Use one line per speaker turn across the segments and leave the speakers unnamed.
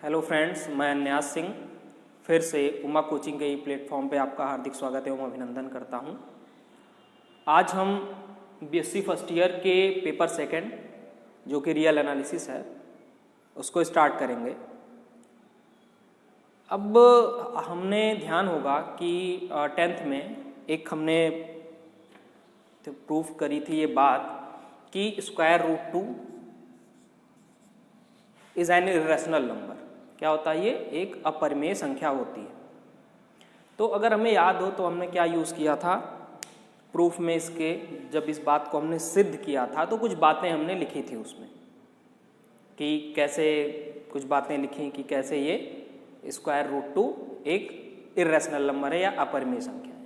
Hello friends, मैं न्यास सिंह फिर से उमा कोचिंग के प्लेटफॉर्म पे आपका हार्दिक स्वागत एवं अभिनंदन करता हूं। आज हम बीएससी फर्स्ट ईयर के पेपर सेकंड जो कि रियल एनालिसिस है उसको स्टार्ट करेंगे। अब हमने ध्यान होगा कि 10th में एक हमने प्रूफ करी थी ये बात कि square root 2 is an irrational number. क्या होता है? ये एक अपरिमेय संख्या होती है। तो अगर हमें याद हो तो हमने क्या यूज़ किया था प्रूफ में इसके, जब इस बात को हमने सिद्ध किया था तो कुछ बातें हमने लिखी थी उसमें कि कैसे, कुछ बातें लिखी कि कैसे ये स्क्वायर रूट 2 एक इरेशनल नंबर है या अपरिमेय संख्या है,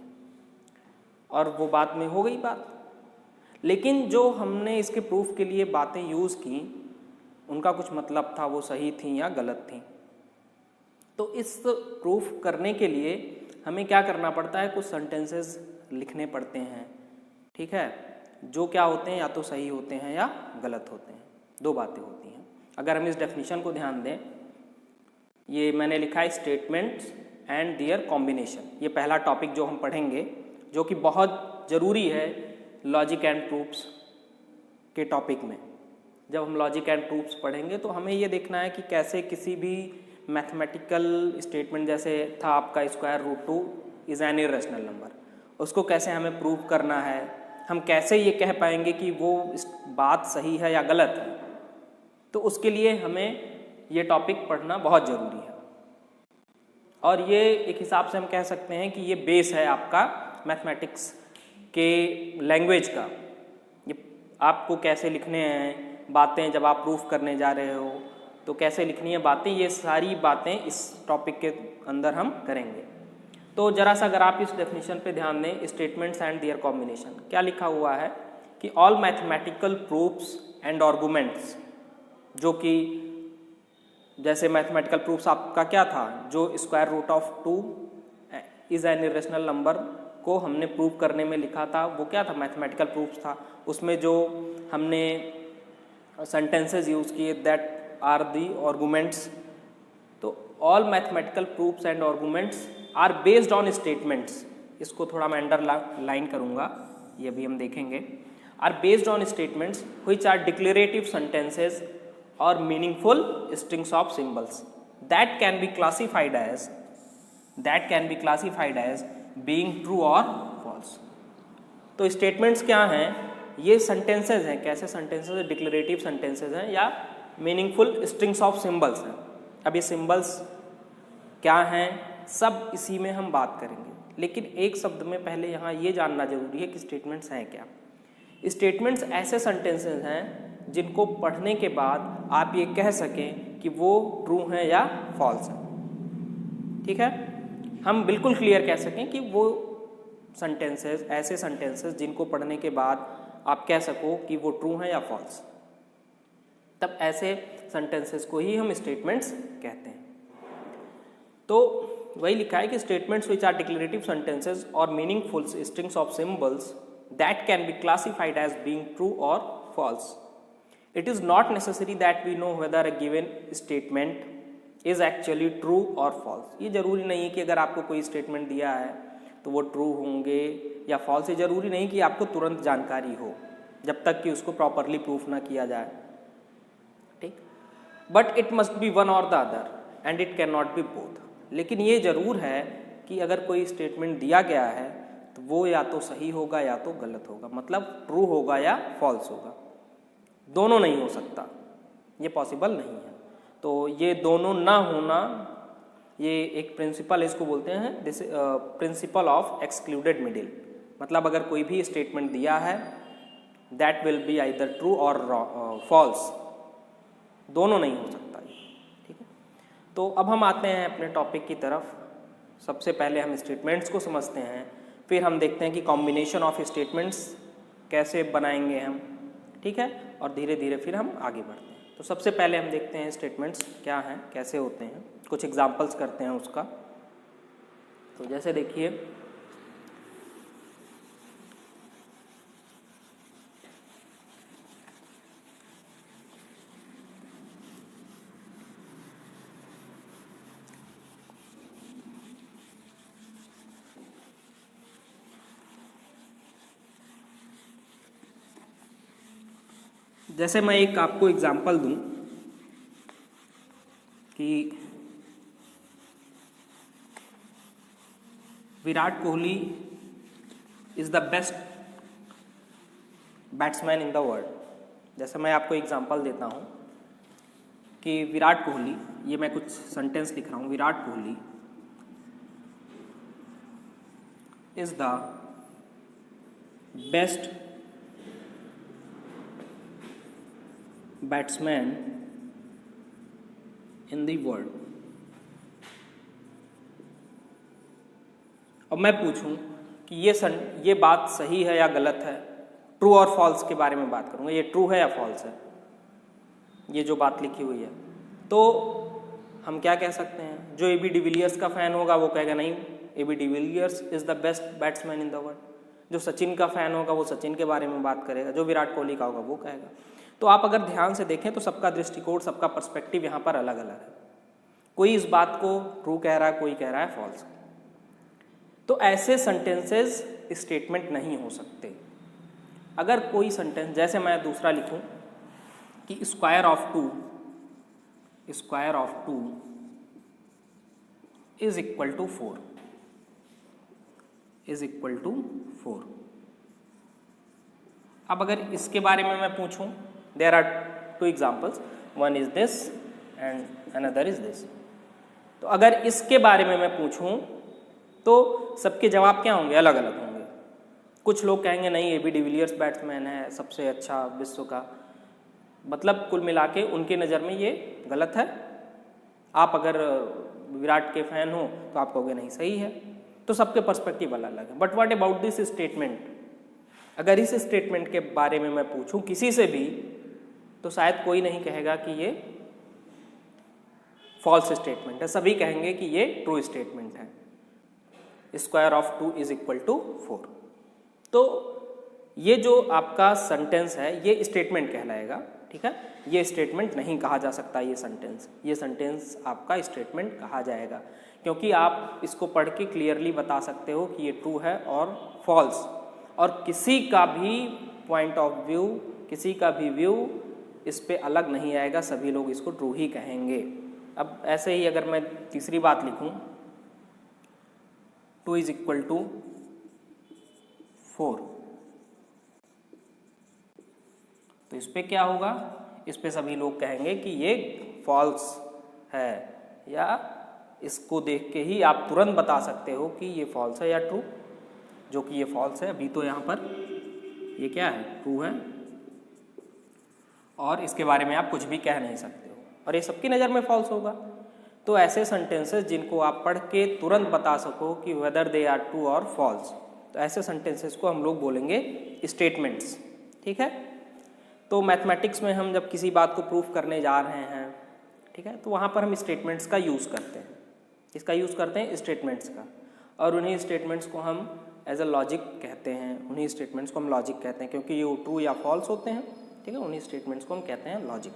और वो बात में हो गई बात। लेकिन जो हमने इसके प्रूफ के लिए बातें यूज़ की उनका कुछ मतलब था, वो सही थी या गलत थी। तो इस प्रूफ करने के लिए हमें क्या करना पड़ता है, कुछ सेंटेंसेस लिखने पड़ते हैं, ठीक है, जो क्या होते हैं या तो सही होते हैं या गलत होते हैं। दो बातें होती हैं। अगर हम इस डेफिनेशन को ध्यान दें, ये मैंने लिखा है स्टेटमेंट्स एंड देयर कॉम्बिनेशन। ये पहला टॉपिक जो हम पढ़ेंगे, जो कि बहुत ज़रूरी है लॉजिक एंड प्रूफ्स के टॉपिक में। जब हम लॉजिक एंड प्रूफ्स पढ़ेंगे तो हमें ये देखना है कि कैसे किसी भी मैथमेटिकल स्टेटमेंट, जैसे था आपका square root 2 is an irrational number, उसको कैसे हमें प्रूव करना है, हम कैसे ये कह पाएंगे कि वो बात सही है या गलत है। तो उसके लिए हमें ये टॉपिक पढ़ना बहुत ज़रूरी है। और ये एक हिसाब से हम कह सकते हैं कि ये बेस है आपका मैथमेटिक्स के लैंग्वेज का। ये आपको कैसे लिखने हैं बातें, जब आप प्रूफ करने जा रहे हो तो कैसे लिखनी है बातें, ये सारी बातें इस टॉपिक के अंदर हम करेंगे। तो जरा सा अगर आप इस डेफिनेशन पे ध्यान दें, स्टेटमेंट्स एंड देयर कॉम्बिनेशन, क्या लिखा हुआ है कि all mathematical proofs and arguments, जो कि जैसे मैथमेटिकल प्रूफ्स आपका क्या था, जो square root of 2 is an irrational number को हमने प्रूव करने में लिखा था, वो क्या था, मैथमेटिकल प्रूफ्स था। उसमें जो हमने सेंटेंसेस यूज़ किए दैट आर दी आर्गुमेंट्स। तो all mathematical proofs and arguments are based on statements, इसको थोड़ा मैं अंडरलाइन करूँगा, ये भी हम देखेंगे। Are based on statements which are declarative sentences और meaningful strings of symbols that can be classified as being true और फॉल्स। तो स्टेटमेंट्स क्या हैं? ये सेंटेंसेस हैं। कैसे सेंटेंसेस हैं? डिक्लेरेटिव सेंटेंसेस हैं या मीनिंगफुल स्ट्रिंग्स ऑफ सिंबल्स हैं। अब ये सिंबल्स क्या हैं, सब इसी में हम बात करेंगे। लेकिन एक शब्द में पहले यहाँ ये जानना जरूरी है कि स्टेटमेंट्स हैं क्या। स्टेटमेंट्स ऐसे सेंटेंसेस हैं जिनको पढ़ने के बाद आप ये कह सकें कि वो ट्रू हैं या फॉल्स हैं, ठीक है। हम बिल्कुल क्लियर कह सकें कि वो सेंटेंसेस, ऐसे सेंटेंसेस जिनको पढ़ने के बाद आप कह सको कि वो ट्रू हैं या फॉल्स, तब ऐसे सेंटेंसेस को ही हम स्टेटमेंट्स कहते हैं। तो वही लिखा है कि statements which are declarative sentences और meaningful strings of symbols that can be classified as being true और false. It is not necessary that we know whether a given statement is actually true और false. ये जरूरी नहीं है कि अगर आपको कोई स्टेटमेंट दिया है तो वो ट्रू होंगे या फॉल्स। ये जरूरी नहीं कि आपको तुरंत जानकारी हो, जब तक कि उसको प्रॉपरली प्रूफ ना किया जाए, ठीक। But it must be one और the other and it can not be both. लेकिन ये जरूर है कि अगर कोई स्टेटमेंट दिया गया है तो वो या तो सही होगा या तो गलत होगा, मतलब ट्रू होगा या फॉल्स होगा, दोनों नहीं हो सकता, ये पॉसिबल नहीं है। तो ये दोनों ना होना, ये एक प्रिंसिपल, इसको बोलते हैं प्रिंसिपल ऑफ एक्सक्लूडेड मिडिल। मतलब अगर कोई भी स्टेटमेंट दिया है that will be either true और फॉल्स, दोनों नहीं हो सकता, ठीक है। तो अब हम आते हैं अपने टॉपिक की तरफ। सबसे पहले हम स्टेटमेंट्स को समझते हैं, फिर हम देखते हैं कि कॉम्बिनेशन ऑफ स्टेटमेंट्स कैसे बनाएंगे हम, ठीक है, और धीरे धीरे फिर हम आगे बढ़ते हैं। तो सबसे पहले हम देखते हैं स्टेटमेंट्स क्या हैं, कैसे होते हैं, कुछ एग्जांपल्स करते हैं उसका। तो जैसे देखिए, जैसे मैं एक आपको एग्जांपल दूं कि Virat Kohli is the best batsman in the world. जैसे मैं आपको एग्जांपल देता हूं कि विराट कोहली, ये मैं कुछ सेंटेंस लिख रहा हूं, Virat Kohli is the best batsman in the world. अब मैं पूछूं कि ये बात सही है या गलत है, ट्रू और फॉल्स के बारे में बात करूंगा, ये ट्रू है या फॉल्स है, ये जो बात लिखी हुई है, तो हम क्या कह सकते हैं? जो एबी डिविलियर्स का फैन होगा वो कहेगा नहीं, AB de Villiers is the best batsman in the world. जो सचिन का फैन होगा वो सचिन के बारे में बात करेगा, जो विराट कोहली का होगा वो कहेगा। तो आप अगर ध्यान से देखें तो सबका दृष्टिकोण, सबका पर्सपेक्टिव यहाँ पर अलग अलग है। कोई इस बात को ट्रू कह रहा है, कोई कह रहा है फॉल्स। तो ऐसे सेंटेंसेस स्टेटमेंट नहीं हो सकते। अगर कोई सेंटेंस, जैसे मैं दूसरा लिखूं कि square of two is equal to 4, अब अगर इसके बारे में मैं पूछूं, there are two examples, one is this and another is this. तो अगर इसके बारे में मैं पूछूं तो सबके जवाब क्या होंगे? अलग अलग होंगे। कुछ लोग कहेंगे नहीं, एबी डिविलियर्स बैट्समैन है, सबसे अच्छा विश्व का, मतलब कुल मिला के उनके नज़र में ये गलत है। आप अगर विराट के फैन हो तो आप कहोगे नहीं, सही है। तो सबके पर्सपेक्टिव अलग अलग है। But what about this statement? अगर इस स्टेटमेंट के बारे में मैं पूछूं किसी से भी तो शायद कोई नहीं कहेगा कि ये फॉल्स स्टेटमेंट है, सभी कहेंगे कि ये ट्रू स्टेटमेंट है। Square of 2 is equal to 4। तो ये जो आपका सेंटेंस है ये स्टेटमेंट कहलाएगा, ठीक है। ये स्टेटमेंट नहीं कहा जा सकता, ये सेंटेंस आपका स्टेटमेंट कहा जाएगा, क्योंकि आप इसको पढ़ के क्लियरली बता सकते हो कि ये ट्रू है और फॉल्स, और किसी का भी पॉइंट ऑफ व्यू, किसी का भी व्यू इस पे अलग नहीं आएगा, सभी लोग इसको ट्रू ही कहेंगे। अब ऐसे ही अगर मैं तीसरी बात लिखूं, 2 इज इक्वल टू 4, तो इस पे क्या होगा? इस पे सभी लोग कहेंगे कि ये फॉल्स है, या इसको देख के ही आप तुरंत बता सकते हो कि ये फॉल्स है या ट्रू, जो कि ये फॉल्स है। अभी तो यहाँ पर ये क्या है? ट्रू है, और इसके बारे में आप कुछ भी कह नहीं सकते हो, और ये सबकी नज़र में फॉल्स होगा। तो ऐसे सेंटेंसेस जिनको आप पढ़ के तुरंत बता सको कि वेदर दे आर ट्रू और फॉल्स, तो ऐसे सेंटेंसेस को हम लोग बोलेंगे स्टेटमेंट्स, ठीक है। तो मैथमेटिक्स में हम जब किसी बात को प्रूफ करने जा रहे हैं, ठीक है, तो वहाँ पर हम स्टेटमेंट्स का यूज़ करते हैं। इसका यूज़ करते हैं स्टेटमेंट्स का, और उन्हीं स्टेटमेंट्स को हम एज अ लॉजिक कहते हैं, उन्हीं स्टेटमेंट्स को हम लॉजिक कहते हैं, क्योंकि ये ट्रू या फॉल्स होते हैं, ठीक है। उन्हीं स्टेटमेंट्स को हम कहते हैं लॉजिक।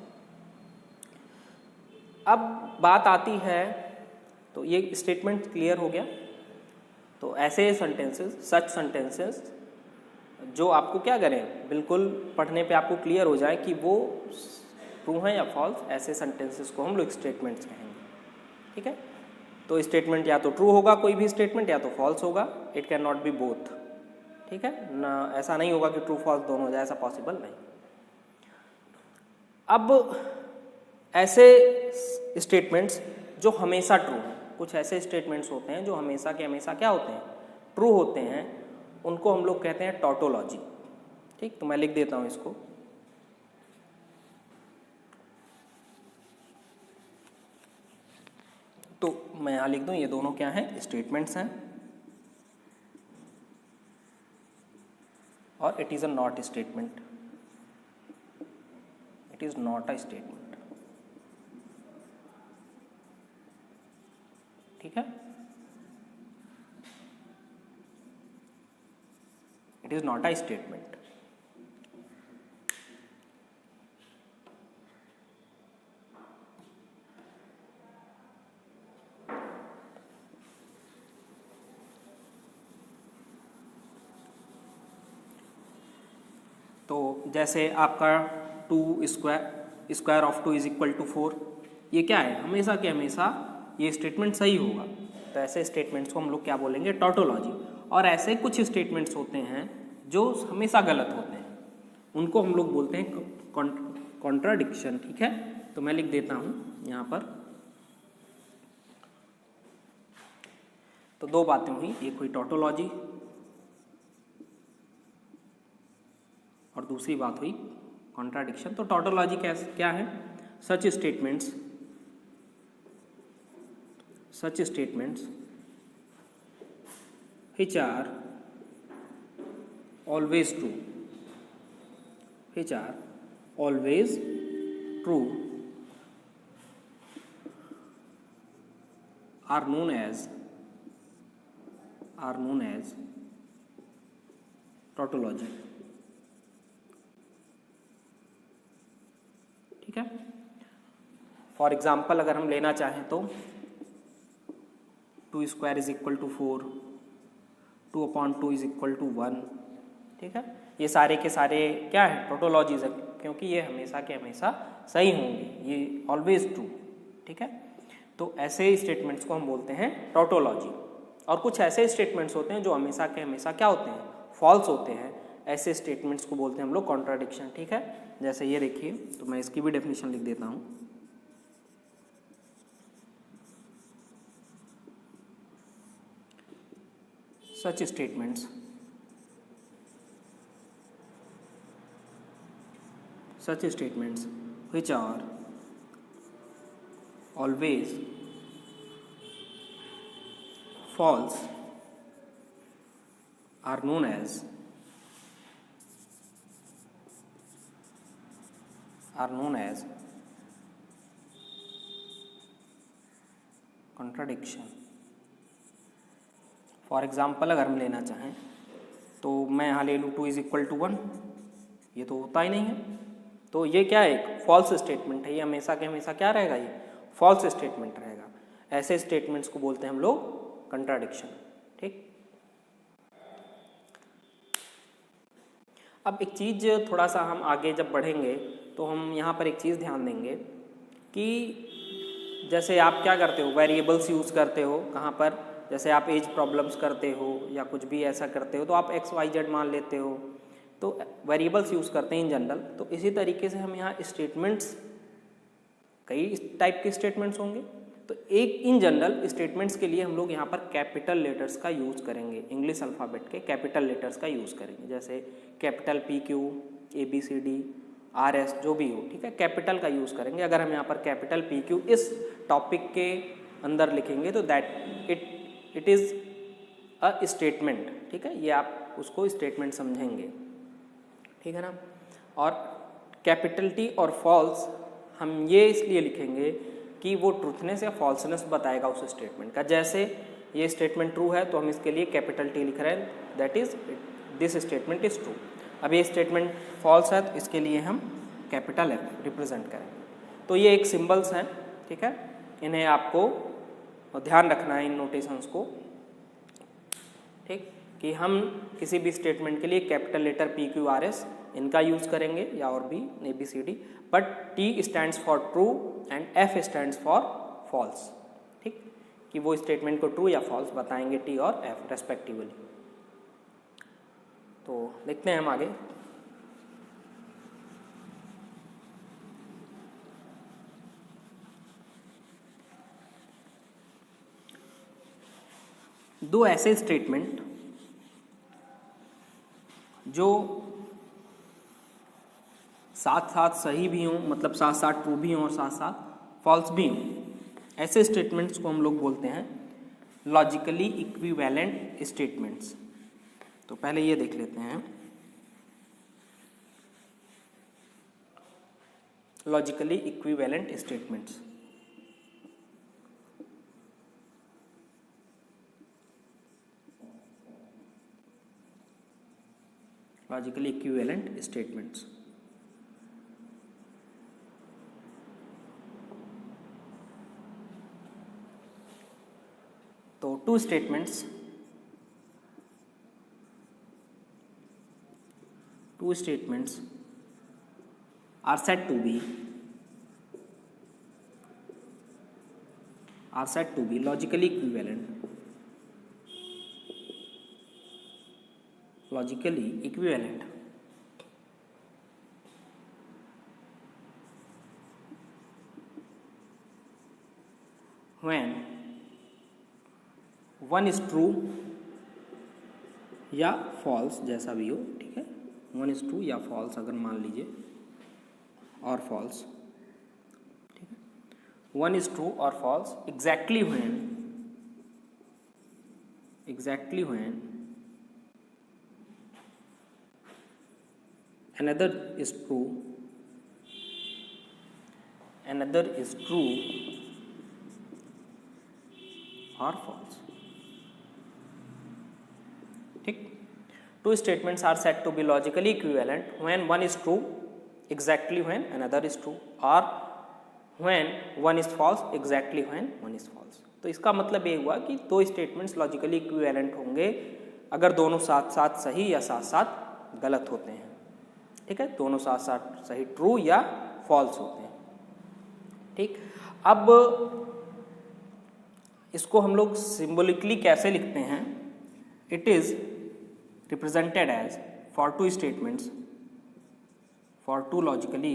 अब बात आती है, तो ये स्टेटमेंट क्लियर हो गया। तो ऐसे सेंटेंसेस, सच सेंटेंसेस जो आपको क्या करें, बिल्कुल पढ़ने पे आपको क्लियर हो जाए कि वो ट्रू हैं या फॉल्स, ऐसे सेंटेंसेस को हम लोग स्टेटमेंट्स कहेंगे, ठीक है। तो स्टेटमेंट या तो ट्रू होगा कोई भी स्टेटमेंट, या तो फॉल्स होगा, it can not be both, ठीक है ना। ऐसा नहीं होगा कि ट्रू फॉल्स दोनों हो जाए, ऐसा पॉसिबल नहीं। अब ऐसे स्टेटमेंट्स जो हमेशा ट्रू हैं, कुछ ऐसे स्टेटमेंट्स होते हैं जो हमेशा के हमेशा क्या होते हैं? ट्रू होते हैं, उनको हम लोग कहते हैं टॉटोलॉजी, ठीक। तो मैं लिख देता हूं इसको, तो मैं यहाँ लिख दूं, ये दोनों क्या हैं? स्टेटमेंट्स हैं, और it is a not statement, it is not a statement, ठीक है। It is not a statement. तो जैसे आपका 2 square of 2 is equal to 4, ये क्या है, हमेशा के हमेशा ये स्टेटमेंट सही होगा। तो ऐसे स्टेटमेंट्स को हम लोग क्या बोलेंगे, टॉटोलॉजी। और ऐसे कुछ स्टेटमेंट्स होते हैं जो हमेशा गलत होते हैं, उनको हम लोग बोलते हैं कॉन्ट्राडिक्शन। ठीक है, तो मैं लिख देता हूँ यहाँ पर। तो दो बातें हुई, एक हुई टॉटोलॉजी और दूसरी बात हुई कॉन्ट्राडिक्शन। तो टॉटोलॉजी क्या है, सच statements which are always true are known as tautology। ठीक है, फॉर एग्जाम्पल अगर हम लेना चाहें तो 2 square is equal to 4, 2/2 is equal to 1। ठीक है, ये सारे के सारे क्या है, टोटोलॉजीज है, क्योंकि ये हमेशा के हमेशा सही होंगे, ये ऑलवेज ट्रू। ठीक है, तो ऐसे स्टेटमेंट्स को हम बोलते हैं टोटोलॉजी। और कुछ ऐसे स्टेटमेंट्स होते हैं जो हमेशा के हमेशा क्या होते हैं, फॉल्स होते हैं, ऐसे स्टेटमेंट्स को बोलते हैं हम लोग कॉन्ट्राडिक्शन। ठीक है, जैसे ये देखिए, तो मैं इसकी भी डेफिनेशन लिख देता हूँ। Such statements which are always false are known as contradiction। For example अगर हम लेना चाहें तो मैं यहाँ ले लूँ 2 इज इक्वल टू 1, ये तो होता ही नहीं है, तो ये क्या है, एक फॉल्स स्टेटमेंट है, ये हमेशा के हमेशा क्या रहेगा, ये फॉल्स स्टेटमेंट रहेगा। ऐसे स्टेटमेंट्स को बोलते हैं हम लोग कंट्राडिक्शन। ठीक, अब एक चीज़ थोड़ा सा हम आगे जब बढ़ेंगे तो हम यहाँ पर एक चीज़ ध्यान देंगे कि जैसे आप क्या करते हो, वेरिएबल्स यूज़ करते हो, कहाँ पर, जैसे आप एज प्रॉब्लम्स करते हो या कुछ भी ऐसा करते हो तो आप XYZ मान लेते हो, तो वेरिएबल्स यूज़ करते हैं इन जनरल। तो इसी तरीके से हम यहाँ स्टेटमेंट्स, कई टाइप के स्टेटमेंट्स होंगे, तो एक इन जनरल स्टेटमेंट्स के लिए हम लोग यहाँ पर कैपिटल लेटर्स का यूज़ करेंगे, इंग्लिश अल्फ़ाबेट के कैपिटल लेटर्स का यूज़ करेंगे, जैसे कैपिटल PQ, ABCD, RS जो भी हो। ठीक है, कैपिटल का यूज़ करेंगे। अगर हम यहाँ पर कैपिटल PQ इस टॉपिक के अंदर लिखेंगे तो that it is a statement. ठीक है, ये आप उसको स्टेटमेंट समझेंगे। ठीक है ना, और कैपिटल T और फॉल्स हम ये इसलिए लिखेंगे कि वो ट्रूथनेस या फॉल्सनेस बताएगा उस स्टेटमेंट का। जैसे ये स्टेटमेंट ट्रू है तो हम इसके लिए कैपिटल T लिख रहे हैं, that is this statement is true. अब ये स्टेटमेंट फॉल्स है तो इसके लिए हम कैपिटल F रिप्रेजेंट करेंगे। तो ये एक सिंबल्स हैं। ठीक है, इन्हें आपको ध्यान रखना है, इन नोटेशंस को। ठीक, कि हम किसी भी स्टेटमेंट के लिए कैपिटल लेटर PQRS इनका यूज़ करेंगे या और भी ABCD, but T stands for true and F stands for false. ठीक, कि वो स्टेटमेंट को ट्रू या फॉल्स बताएंगे T और F रेस्पेक्टिवली। तो देखते हैं हम आगे। दो ऐसे स्टेटमेंट जो साथ साथ सही भी हों, मतलब साथ साथ ट्रू भी हों और साथ साथ फॉल्स भी हों, ऐसे स्टेटमेंट्स को हम लोग बोलते हैं लॉजिकली इक्विवेलेंट स्टेटमेंट्स। तो पहले ये देख लेते हैं, logically equivalent statements. Logically equivalent statements. तो two statements are said to be logically equivalent when one is true या फॉल्स, जैसा भी हो, ठीक है, वन इज ट्रू या फॉल्स अगर मान लीजिए, और फॉल्स, ठीक है, वन इज ट्रू और false exactly when another is true or false. ठीक, two statements are said to be logically equivalent when one is true exactly when another is true, or when one is false exactly when one is false. तो इसका मतलब ये हुआ कि दो statements logically equivalent होंगे अगर दोनों साथ साथ सही या साथ साथ गलत होते हैं, ठीक है, दोनों साथ साथ सही ट्रू या फॉल्स होते हैं। ठीक, अब इसको हम लोग सिंबॉलिकली कैसे लिखते हैं? It is represented as for two statements, for two logically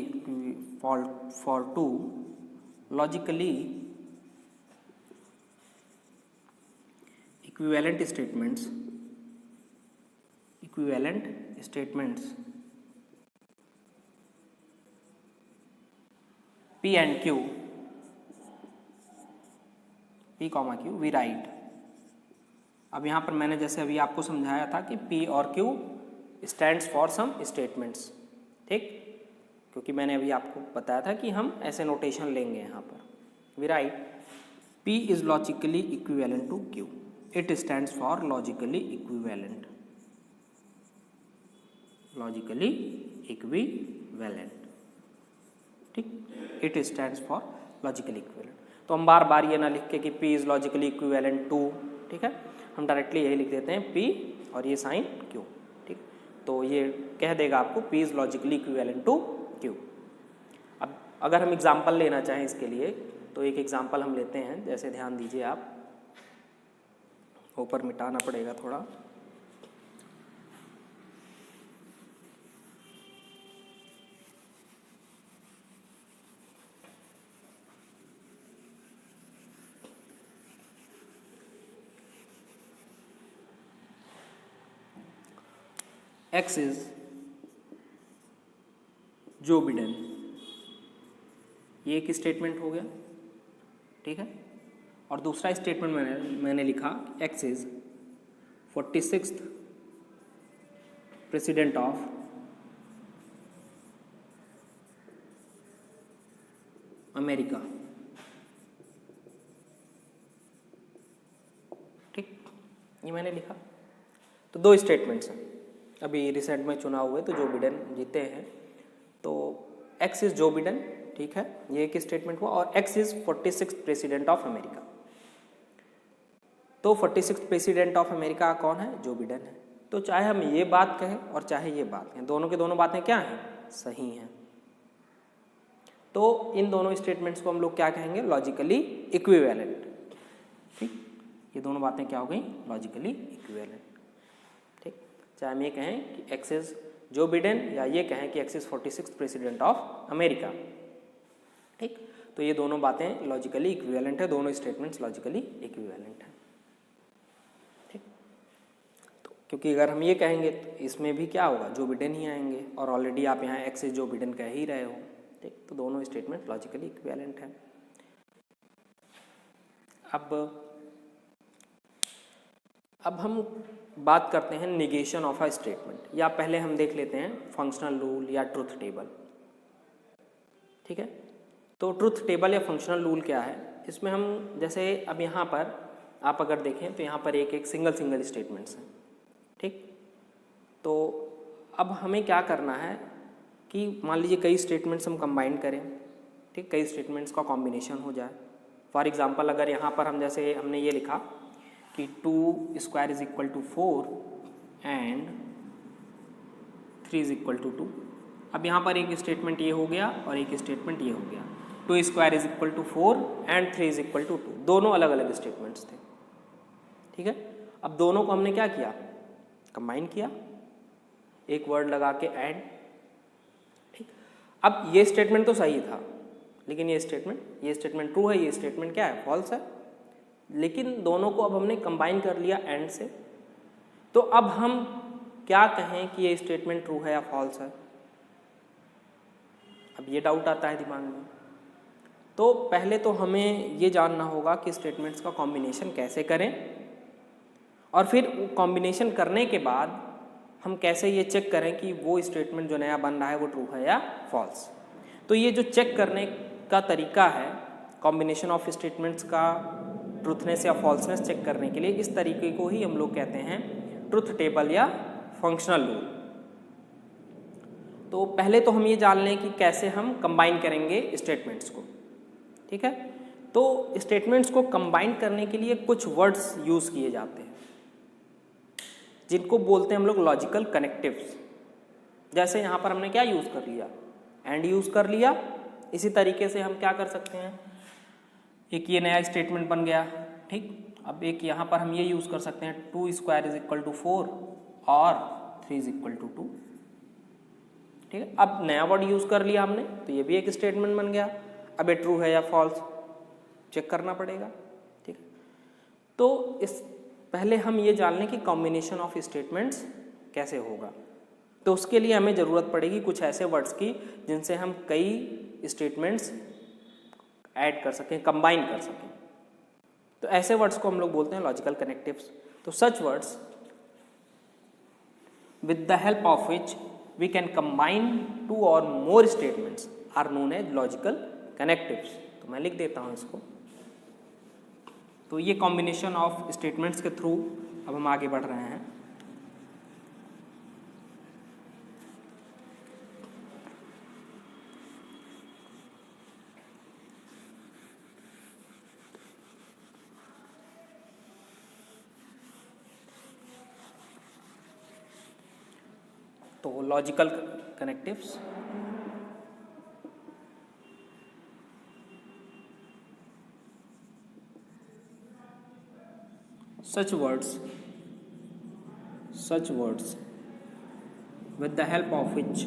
equivalent statements P and Q, P, Q, we write। अब यहाँ पर मैंने जैसे अभी आपको समझाया था कि P और Q stands for some statements, ठीक, क्योंकि मैंने अभी आपको बताया था कि हम ऐसे नोटेशन लेंगे यहाँ पर। We write P is logically equivalent to Q, it stands for logically equivalent, ठीक, it stands for logically equivalent. तो हम बार बार ये ना लिख के कि P is logically equivalent to, ठीक है, हम डायरेक्टली यही लिख देते हैं P और ये साइन Q, ठीक, तो ये कह देगा आपको P is logically equivalent to Q। अब अगर हम एग्जांपल लेना चाहें इसके लिए तो एक एग्जांपल हम लेते हैं, जैसे ध्यान दीजिए आप, ऊपर मिटाना पड़ेगा थोड़ा, X इज जो बिडेन, ये एक स्टेटमेंट हो गया, ठीक है, और दूसरा स्टेटमेंट मैंने लिखा X is 46th president of America, ठीक, ये मैंने लिखा। तो दो स्टेटमेंट्स हैं, अभी रिसेंट में चुनाव हुए तो जो बिडेन जीते हैं, तो X इज जो बिडेन, ठीक है, ये एक स्टेटमेंट हुआ, और X is 46th president of America. तो 46th प्रेसिडेंट ऑफ अमेरिका कौन है? जो बिडेन है। तो चाहे हम ये बात कहें और चाहे ये बात कहें, दोनों के दोनों बातें क्या हैं? सही हैं। तो इन दोनों स्टेटमेंट्स को हम लोग क्या कहेंगे? लॉजिकली इक्विवेलेंट, ठीक, ये दोनों बातें क्या हो गई? लॉजिकली इक्विवेलेंट, ठीक, चाहे हम ये कहें कि X इज जो बिडेन या ये कहें कि X is 46th president of America, ठीक, तो ये दोनों बातें लॉजिकली इक्विवेलेंट है, दोनों स्टेटमेंट्स लॉजिकली इक्विवेलेंट है, ठीक। तो क्योंकि अगर हम ये कहेंगे तो इसमें भी क्या होगा? जो बिडेन ही आएंगे, और ऑलरेडी आप यहाँ X इज जो बिडेन कह ही रहे हो, ठीक, तो दोनों स्टेटमेंट लॉजिकली इक्विवेलेंट है। अब हम बात करते हैं निगेशन ऑफ अ स्टेटमेंट, या पहले हम देख लेते हैं फंक्शनल रूल या ट्रुथ टेबल, ठीक है। तो ट्रुथ टेबल या फंक्शनल रूल क्या है? इसमें हम जैसे अब यहाँ पर आप अगर देखें तो यहाँ पर एक एक सिंगल स्टेटमेंट्स हैं, ठीक। तो अब हमें क्या करना है कि मान लीजिए कई स्टेटमेंट्स हम कंबाइन करें, ठीक, कई स्टेटमेंट्स का कॉम्बिनेशन हो जाए। फॉर एग्जांपल अगर यहाँ पर हम जैसे हमने ये लिखा कि 2 square is equal to 4 and 3 is equal to 2, अब यहाँ पर एक स्टेटमेंट ये हो गया और एक स्टेटमेंट ये हो गया, 2 square is equal to 4 and 3 is equal to 2, दोनों अलग अलग स्टेटमेंट्स थे। ठीक है, अब दोनों को हमने क्या किया, कंबाइन किया, एक वर्ड लगा के एंड। ठीक, अब ये स्टेटमेंट तो सही था, लेकिन ये स्टेटमेंट ट्रू है, ये स्टेटमेंट क्या है, फॉल्स है। लेकिन दोनों को अब हमने कंबाइन कर लिया एंड से, तो अब हम क्या कहें कि ये स्टेटमेंट ट्रू है या फॉल्स है। अब ये डाउट आता है दिमाग में। तो पहले तो हमें ये जानना होगा कि स्टेटमेंट्स का कॉम्बिनेशन कैसे करें, और फिर कॉम्बिनेशन करने के बाद हम कैसे ये चेक करें कि वो स्टेटमेंट जो नया बन रहा है वो ट्रू है या फॉल्स। तो ये जो चेक करने का तरीका है कॉम्बिनेशन ऑफ स्टेटमेंट्स का ट्रूथनेस या फॉल्सनेस चेक करने के लिए, इस तरीके को ही हम लोग कहते हैं ट्रुथ टेबल या फंक्शनल रूल। तो पहले तो हम ये जान लें कि कैसे हम कंबाइन करेंगे स्टेटमेंट्स को। ठीक है, तो स्टेटमेंट्स को कंबाइन करने के लिए कुछ वर्ड्स यूज़ किए जाते हैं जिनको बोलते हैं हम लोग लॉजिकल कनेक्टिव्स। जैसे यहाँ पर हमने क्या यूज़ कर लिया, एंड यूज़ कर लिया। इसी तरीके से हम क्या कर सकते हैं, एक ये नया स्टेटमेंट बन गया। ठीक, अब एक यहाँ पर हम ये यूज़ कर सकते हैं 2 स्क्वायर इज इक्वल टू 4 और 3 इज इक्वल टू 2। ठीक है, अब नया वर्ड यूज़ कर लिया हमने, तो ये भी एक स्टेटमेंट बन गया। अब ये ट्रू है या फॉल्स चेक करना पड़ेगा। ठीक है, तो इस पहले हम ये जान लें कि कॉम्बिनेशन ऑफ स्टेटमेंट्स कैसे होगा। तो उसके लिए हमें ज़रूरत पड़ेगी कुछ ऐसे वर्ड्स की जिनसे हम कई स्टेटमेंट्स ऐड कर सकें, कंबाइन कर सकें। तो ऐसे वर्ड्स को हम लोग बोलते हैं लॉजिकल कनेक्टिव्स। तो सच words with the help of which we can combine 2 or more statements are known as logical connectives। तो मैं लिख देता हूँ इसको। तो ये कॉम्बिनेशन ऑफ स्टेटमेंट्स के थ्रू अब हम आगे बढ़ रहे हैं। तो logical connectives, such words with the help of which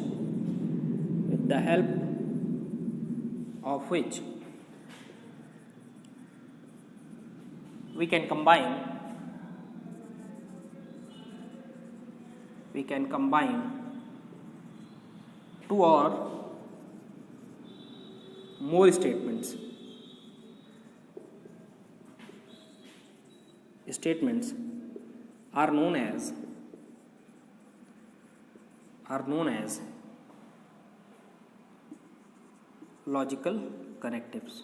we can combine 2 or more statements are known as logical connectives।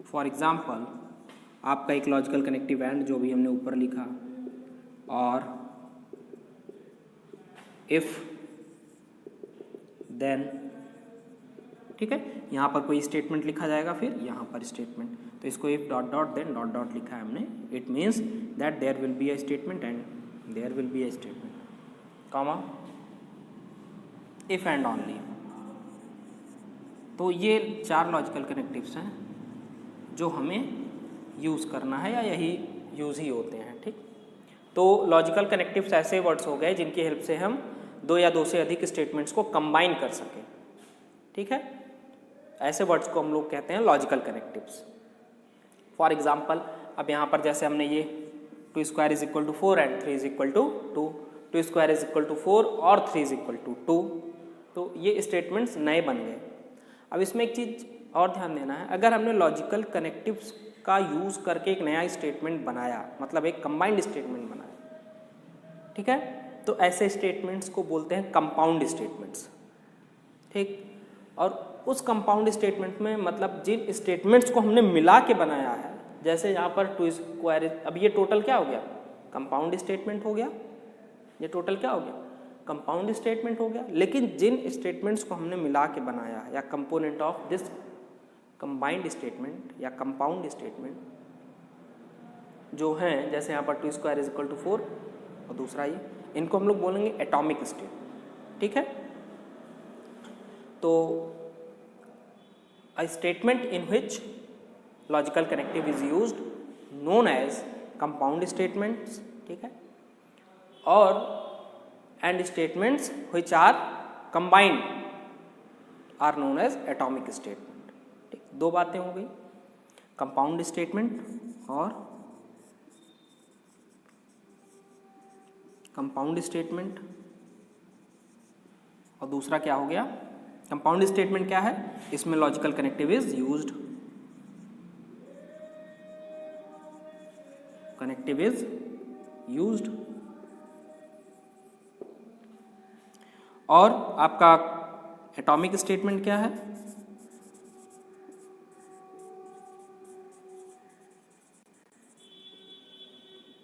For example, आपका एक लॉजिकल कनेक्टिव एंड जो भी हमने ऊपर लिखा, और इफ देन। ठीक है, यहाँ पर कोई स्टेटमेंट लिखा जाएगा, फिर यहाँ पर स्टेटमेंट। तो इसको if dot dot then dot dot लिखा है हमने। It means that there will be a statement and there will be a statement, comma if and only. तो ये 4 लॉजिकल कनेक्टिव्स हैं जो हमें यूज़ करना है, या यही यूज़ ही होते हैं। ठीक, तो लॉजिकल कनेक्टिव्स ऐसे वर्ड्स हो गए जिनकी हेल्प से हम 2 या 2 से अधिक स्टेटमेंट्स को कंबाइन कर सकें। ठीक है, ऐसे वर्ड्स को हम लोग कहते हैं लॉजिकल कनेक्टिव्स। फॉर एग्जाम्पल, अब यहाँ पर जैसे हमने ये 2 square is equal to 4 and 3 is equal to 2, 2 square is equal to 4 और 3 इज इक्वल टू 2, तो ये स्टेटमेंट्स नए बन गए। अब इसमें एक चीज़ और ध्यान देना है, अगर हमने लॉजिकल कनेक्टिव्स का यूज़ करके एक नया स्टेटमेंट बनाया, मतलब एक कंबाइंड स्टेटमेंट बनाया, ठीक है, तो ऐसे स्टेटमेंट्स को बोलते हैं कंपाउंड स्टेटमेंट्स। ठीक, और उस कंपाउंड स्टेटमेंट में मतलब जिन स्टेटमेंट्स को हमने मिला के बनाया है, जैसे यहाँ पर 2 स्क्वायर, अब ये टोटल क्या हो गया, कंपाउंड स्टेटमेंट हो गया। ये टोटल क्या हो गया, कंपाउंड स्टेटमेंट हो गया। लेकिन जिन स्टेटमेंट्स को हमने मिला के बनाया है, या component of this combined statement या कंपाउंड स्टेटमेंट, जो हैं, जैसे यहाँ पर 2 स्क्वायर इज इक्वल टू 4 और दूसरा ये, इनको हम लोग बोलेंगे एटॉमिक स्टेट, ठीक है। तो a statement in which logical connective is used known as compound statements, ठीक है, और and statements which are combined are known as atomic statement, ठीक। दो बातें हो गई, कंपाउंड स्टेटमेंट और कंपाउंड स्टेटमेंट, और दूसरा क्या हो गया, कंपाउंड स्टेटमेंट क्या है, इसमें logical connective is used, connective is used. और आपका एटॉमिक स्टेटमेंट क्या है,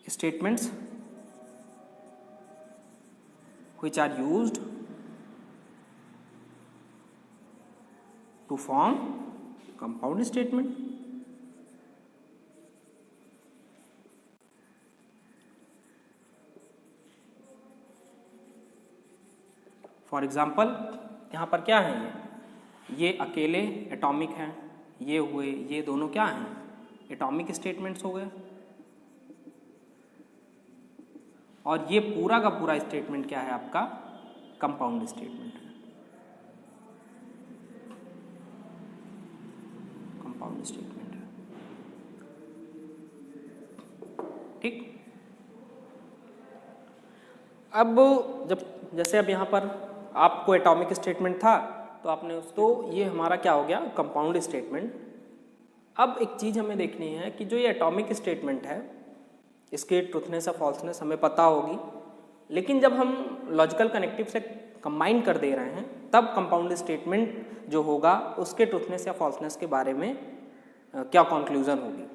statements which are used to form compound statement. For example यहाँ पर क्या है, ये अकेले एटॉमिक हैं, ये हुए, ये दोनों क्या हैं, एटॉमिक स्टेटमेंट्स हो गए, और ये पूरा का पूरा स्टेटमेंट क्या है आपका, कंपाउंड स्टेटमेंट है, कंपाउंड स्टेटमेंट है, ठीक। अब जब जैसे अब यहाँ पर आपको एटॉमिक स्टेटमेंट था तो आपने तो ये हमारा क्या हो गया, कंपाउंड स्टेटमेंट। अब एक चीज़ हमें देखनी है कि जो ये एटॉमिक स्टेटमेंट है इसके ट्रूथनेस और फॉल्सनेस हमें पता होगी, लेकिन जब हम लॉजिकल कनेक्टिव से कंबाइन कर दे रहे हैं तब कंपाउंड स्टेटमेंट जो होगा उसके ट्रूथनेस या फॉल्सनेस के बारे में क्या कंक्लूजन होगी।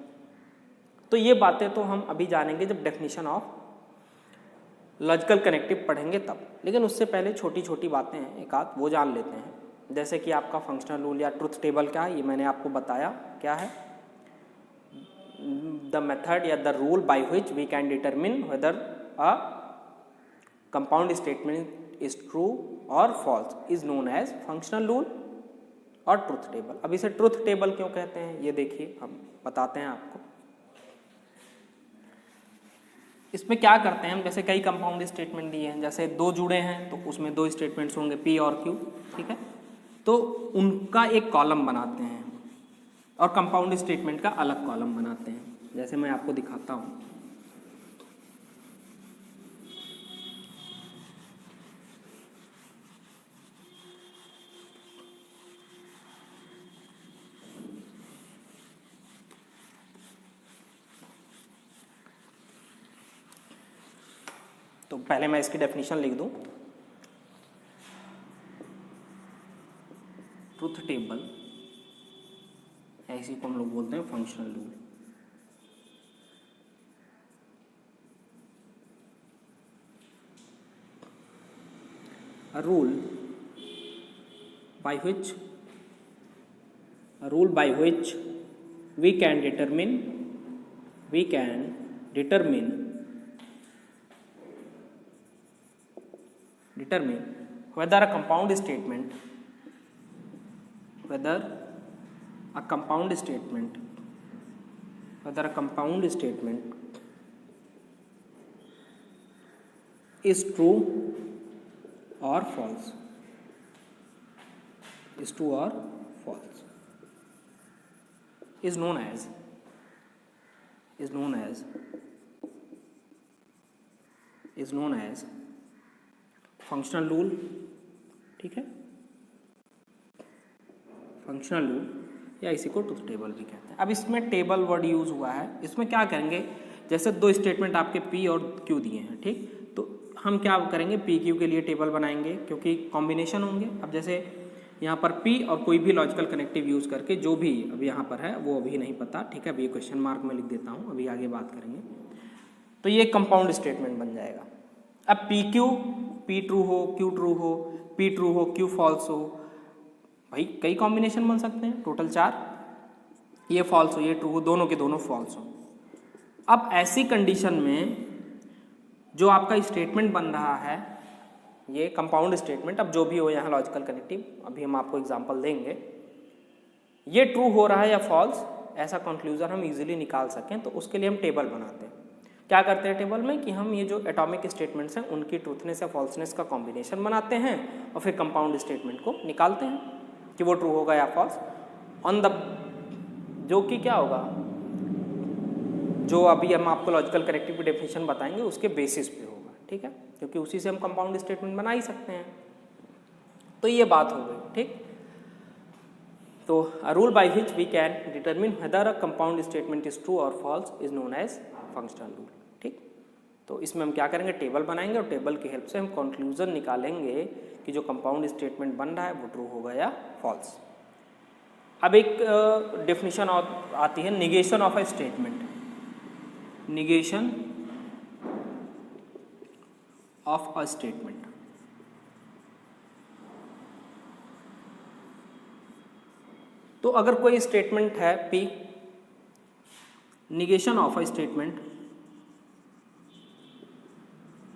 तो ये बातें तो हम अभी जानेंगे जब डेफिनेशन ऑफ लॉजिकल कनेक्टिव पढ़ेंगे तब, लेकिन उससे पहले छोटी छोटी बातें हैं एक आध वो जान लेते हैं। जैसे कि आपका फंक्शनल रूल या ट्रुथ टेबल क्या है, ये मैंने आपको बताया क्या है, द मेथड या the rule by which we can determine whether a compound statement is true और false is known as functional rule और ट्रुथ टेबल। अब इसे ट्रुथ टेबल क्यों कहते हैं ये देखिए, हम बताते हैं आपको। इसमें क्या करते हैं हम, जैसे कई कंपाउंड स्टेटमेंट दिए हैं, जैसे दो जुड़े हैं तो उसमें दो स्टेटमेंट्स होंगे पी और क्यू, ठीक है, तो उनका एक कॉलम बनाते हैं और कंपाउंड स्टेटमेंट का अलग कॉलम बनाते हैं। जैसे मैं आपको दिखाता हूँ, तो पहले मैं इसकी डेफिनेशन लिख दूं। ट्रुथ टेबल ऐसी को हम लोग बोलते हैं functional rule. A rule by which we can determine whether a compound statement is true or false, is known as functional rule, ठीक है, फंक्शनल रूल या इसी को ट्रुथ टेबल भी कहते हैं। अब इसमें टेबल वर्ड यूज हुआ है, इसमें क्या करेंगे, जैसे दो स्टेटमेंट आपके पी और क्यू दिए हैं, ठीक, तो हम क्या करेंगे, पी क्यू के लिए टेबल बनाएंगे क्योंकि कॉम्बिनेशन होंगे। अब जैसे यहाँ पर पी और कोई भी लॉजिकल कनेक्टिव यूज करके जो भी अब यहाँ पर है वो अभी नहीं पता, ठीक है, अभी क्वेश्चन मार्क में लिख देता हूँ, अभी आगे बात करेंगे। तो ये कंपाउंड स्टेटमेंट बन जाएगा। अब पी क्यू, पी ट्रू हो, क्यू ट्रू हो, पी ट्रू हो, क्यू फॉल्स हो, भाई कई कॉम्बिनेशन बन सकते हैं, टोटल 4, ये फॉल्स हो, ये ट्रू हो, दोनों के दोनों फॉल्स हो, अब ऐसी कंडीशन में जो आपका स्टेटमेंट बन रहा है, ये कंपाउंड स्टेटमेंट, अब जो भी हो यहाँ लॉजिकल कनेक्टिव, अभी हम आपको एग्जांपल देंगे, ये ट्रू हो रहा है या फॉल्स, ऐसा कंक्लूजन हम इजीली निकाल सकें तो उसके लिए हम टेबल बनाते हैं। क्या करते हैं टेबल में कि हम ये जो एटॉमिक स्टेटमेंट्स हैं उनकी ट्रूथनेस या फॉल्सनेस का कॉम्बिनेशन बनाते हैं और फिर कंपाउंड स्टेटमेंट को निकालते हैं कि वो ट्रू होगा या फॉल्स ऑन द, जो कि क्या होगा, जो अभी हम आपको लॉजिकल कनेक्टिव की डेफिनेशन बताएंगे उसके बेसिस पे होगा, ठीक है, क्योंकि उसी से हम कंपाउंड स्टेटमेंट बना ही सकते हैं। तो ये बात हो गई, ठीक। तो a rule by which we can determine whether a compound statement is true और false is known as functional rule, ठीक। तो इसमें हम क्या करेंगे, टेबल बनाएंगे और टेबल की हेल्प से हम कंक्लूजन निकालेंगे कि जो कंपाउंड स्टेटमेंट बन रहा है वो ट्रू होगा या फॉल्स। अब एक डेफिनेशन आती है negation of a statement, negation of a statement. तो अगर कोई स्टेटमेंट है P, negation of a statement,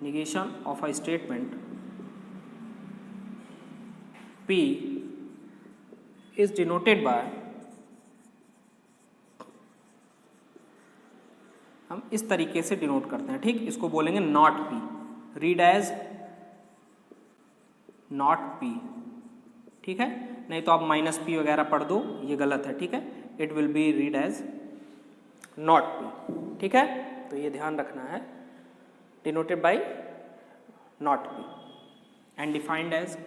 negation of a statement P is denoted by, हम इस तरीके से डिनोट करते हैं, ठीक। इसको बोलेंगे not P, read as not P, ठीक है, नहीं तो आप माइनस P वगैरह पढ़ दो, ये गलत है, ठीक है। It will be read as not P, ठीक है। तो ये ध्यान रखना है, denoted by not P and defined as,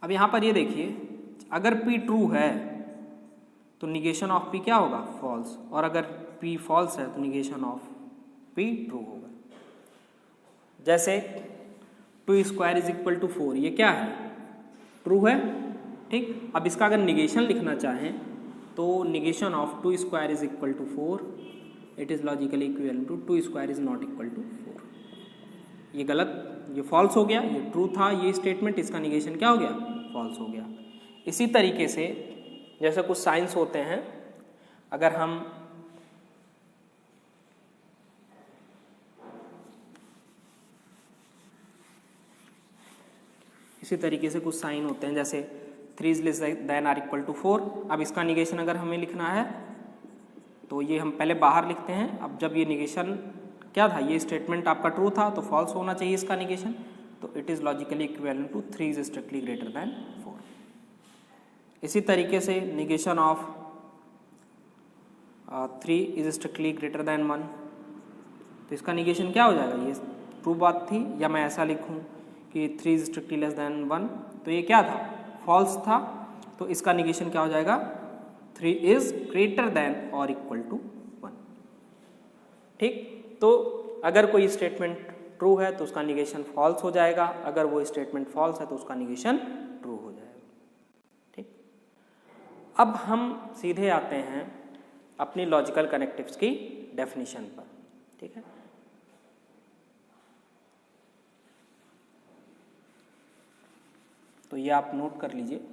अब यहां पर ये देखिए, अगर P ट्रू है तो निगेशन ऑफ P क्या होगा, फॉल्स, और अगर P फॉल्स है तो निगेशन ऑफ P ट्रू होगा। जैसे 2 स्क्वायर इज इक्वल टू 4, ये क्या है, ट्रू है, ठीक। अब इसका अगर निगेशन लिखना चाहें तो negation of 2 square is equal to 4, it is logically equivalent to 2 square is not equal to 4। ये गलत, ये फॉल्स हो गया, ये ट्रू था ये स्टेटमेंट, इसका निगेशन क्या हो गया, फॉल्स हो गया। इसी तरीके से जैसे कुछ साइंस होते हैं, अगर हम इसी तरीके से कुछ साइन होते हैं, जैसे 3 is less than or equal to 4। अब इसका निगेशन अगर हमें लिखना है तो ये हम पहले बाहर लिखते हैं। अब जब ये निगेशन क्या था, ये स्टेटमेंट आपका ट्रू था तो फॉल्स होना चाहिए इसका निगेशन, तो it is logically equivalent to 3 is strictly greater than 4। इसी तरीके से negation of 3 is strictly greater than 1, तो इसका निगेशन क्या हो जाएगा, ये ट्रू बात थी, या मैं ऐसा लिखूं कि 3 इज स्ट्रिक्टली लेस देन 1, तो ये क्या था, फॉल्स था, तो इसका निगेशन क्या हो जाएगा, 3 इज ग्रेटर देन और इक्वल टू 1, ठीक। तो अगर कोई स्टेटमेंट ट्रू है तो उसका निगेशन फॉल्स हो जाएगा, अगर वो स्टेटमेंट फॉल्स है तो उसका निगेशन ट्रू हो जाएगा, ठीक। अब हम सीधे आते हैं अपनी लॉजिकल कनेक्टिव्स की डेफिनेशन पर, ठीक है। तो ये आप नोट कर लीजिए।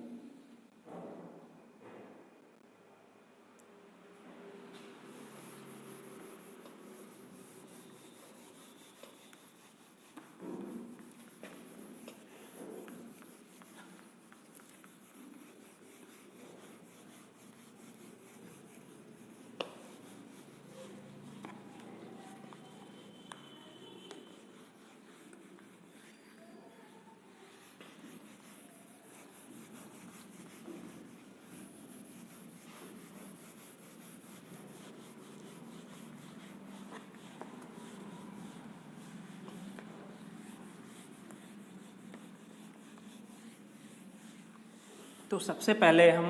तो सबसे पहले हम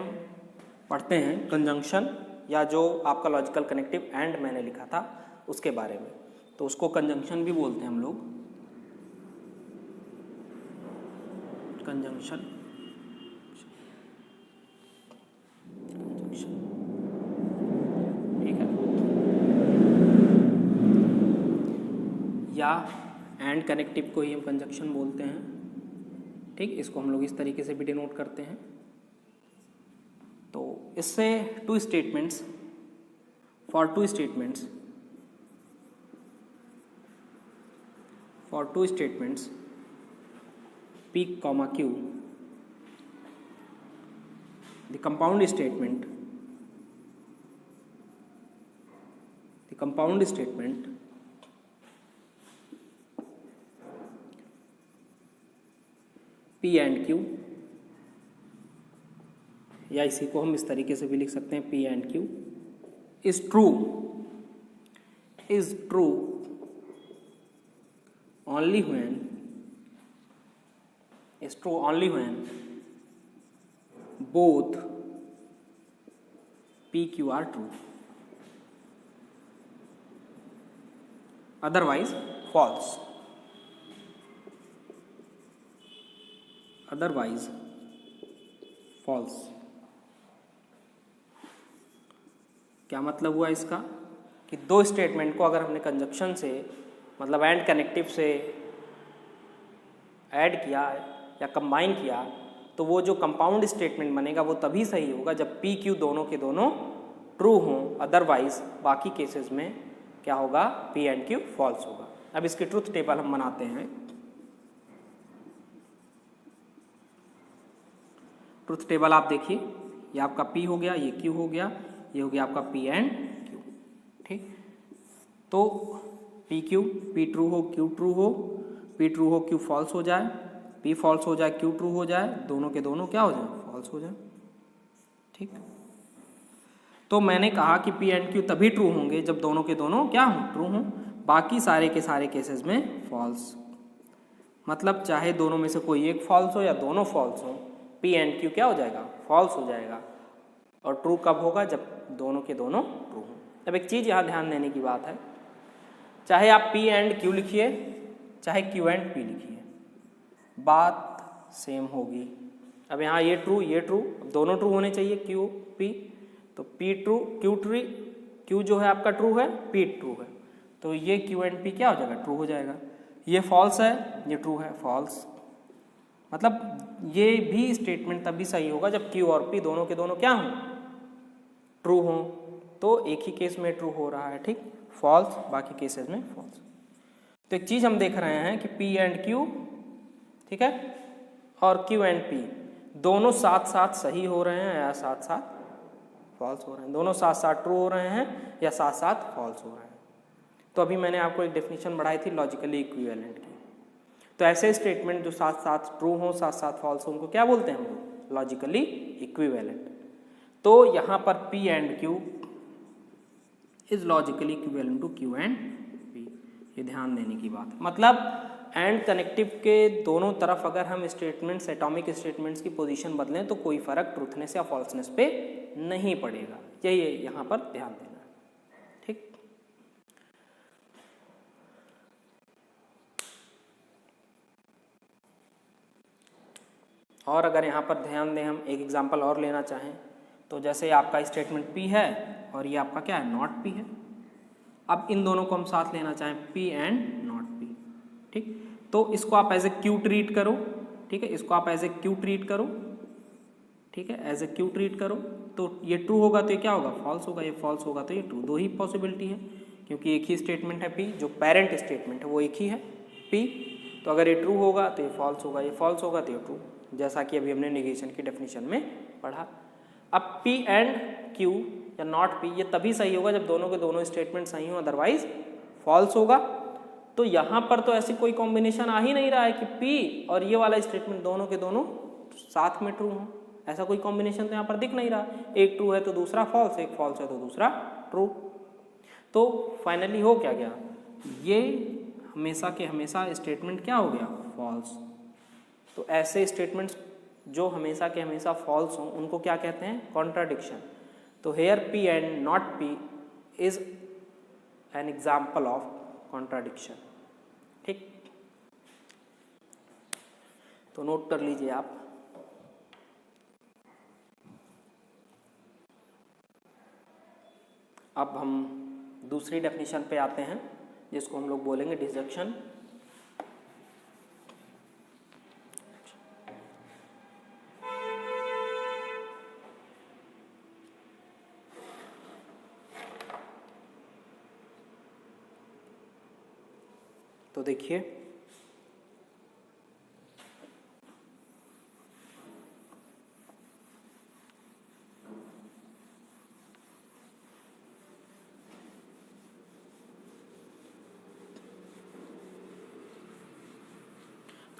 पढ़ते हैं कंजंक्शन, या जो आपका लॉजिकल कनेक्टिव एंड मैंने लिखा था उसके बारे में। तो उसको कंजंक्शन भी बोलते हैं हम लोग, कंजंक्शन, ठीक है, या एंड कनेक्टिव को ही हम कंजंक्शन बोलते हैं, ठीक। इसको हम लोग इस तरीके से भी डिनोट करते हैं। तो इससे two statements for two statements P, Q, the compound statement P and Q, या इसी को हम इस तरीके से भी लिख सकते हैं P and Q is true only when both P, Q are true, otherwise false. क्या मतलब हुआ इसका कि दो स्टेटमेंट को अगर हमने कंजक्शन से मतलब एंड कनेक्टिव से ऐड किया या कंबाइन किया तो वो जो कंपाउंड स्टेटमेंट बनेगा वो तभी सही होगा जब P, Q दोनों के दोनों ट्रू हों, अदरवाइज बाकी केसेस में क्या होगा, P and Q फॉल्स होगा। अब इसकी ट्रुथ टेबल हम बनाते हैं। ट्रुथ टेबल आप देखिए, ये आपका P हो गया, ये Q हो गया, ये हो गया आपका P and Q, ठीक। तो P Q, P ट्रू हो, Q ट्रू हो, P ट्रू हो, Q फॉल्स हो जाए, P फॉल्स हो जाए, Q ट्रू हो जाए, दोनों के दोनों क्या हो जाए, फॉल्स हो जाए, ठीक। तो मैंने कहा कि P and Q तभी ट्रू होंगे जब दोनों के दोनों क्या हों, ट्रू हों, बाकी सारे के सारे केसेस में फॉल्स। मतलब चाहे दोनों में से कोई एक फॉल्स हो या दोनों फॉल्स हो, P and Q क्या हो जाएगा, फॉल्स हो जाएगा। और ट्रू कब होगा, जब दोनों के दोनों ट्रू हों। अब एक चीज़ यहाँ ध्यान देने की बात है, चाहे आप P and Q लिखिए चाहे Q and P लिखिए, बात सेम होगी। अब यहाँ ये ट्रू ये ट्रू, दोनों ट्रू होने चाहिए Q P, तो P ट्रू Q जो है आपका ट्रू है, P ट्रू है, तो ये Q and P क्या हो जाएगा, ट्रू हो जाएगा। ये फॉल्स है, ये ट्रू है, फॉल्स। मतलब ये भी स्टेटमेंट तभी सही होगा जब Q और P दोनों के दोनों क्या हों, ट्रू हों। तो एक ही केस में ट्रू हो रहा है, ठीक, फॉल्स, बाकी केसेस में फॉल्स। तो एक चीज़ हम देख रहे हैं कि P and Q, ठीक है, और Q and P दोनों साथ साथ सही हो रहे हैं या साथ साथ फॉल्स हो रहे हैं, दोनों साथ साथ ट्रू हो रहे हैं या साथ साथ फॉल्स हो रहे हैं। तो अभी मैंने आपको एक डेफिनेशन बढ़ाई थी लॉजिकली इक्विवेलेंट की। तो ऐसे स्टेटमेंट जो साथ साथ ट्रू हो साथ साथ फॉल्स हो उनको क्या बोलते हैं हम लोग, लॉजिकली इक्विवेलेंट। तो यहाँ पर P and Q is logically equivalent to Q and P, ये ध्यान देने की बात है। मतलब एंड कनेक्टिव के दोनों तरफ अगर हम स्टेटमेंट्स, एटॉमिक स्टेटमेंट्स की पोजीशन बदलें तो कोई फर्क ट्रूथनेस या फॉल्सनेस पे नहीं पड़ेगा, यही यहाँ पर ध्यान देना है, ठीक। और अगर यहाँ पर ध्यान दें, हम एक एग्जांपल और लेना चाहें तो जैसे आपका स्टेटमेंट P है और ये आपका क्या है, नॉट P है। अब इन दोनों को हम साथ लेना चाहें P and नॉट P, ठीक। तो इसको आप एज ए Q ट्रीट करो, ठीक है, इसको आप एज ए Q ट्रीट करो, ठीक है, एज ए Q ट्रीट करो। तो ये ट्रू होगा तो ये क्या होगा, फॉल्स होगा, ये फॉल्स होगा तो ये ट्रू। दो ही पॉसिबिलिटी है क्योंकि एक ही स्टेटमेंट है P, जो पेरेंट स्टेटमेंट है वो एक ही है P। तो अगर ये ट्रू होगा तो ये फॉल्स होगा, ये फॉल्स होगा तो ये ट्रू, जैसा कि अभी हमने नेगेशन की डेफिनेशन में पढ़ा। अब P and Q या नॉट P ये तभी सही होगा जब दोनों के दोनों स्टेटमेंट सही हो, अदरवाइज फॉल्स होगा। तो यहाँ पर तो ऐसी कोई कॉम्बिनेशन आ ही नहीं रहा है कि P और ये वाला स्टेटमेंट दोनों के दोनों साथ में ट्रू हो, ऐसा कोई कॉम्बिनेशन तो यहाँ पर दिख नहीं रहा। एक ट्रू है तो दूसरा फॉल्स, एक फॉल्स है तो दूसरा ट्रू। तो फाइनली हो क्या गया, ये हमेशा के हमेशा स्टेटमेंट क्या हो गया, फॉल्स। तो ऐसे स्टेटमेंट्स जो हमेशा के हमेशा फॉल्स हों उनको क्या कहते हैं, कॉन्ट्राडिक्शन। तो here P and not P is an example of contradiction, ठीक। तो नोट कर लीजिए आप। अब हम दूसरी डेफिनेशन पे आते हैं जिसको हम लोग बोलेंगे डिसजंक्शन। तो देखिए तो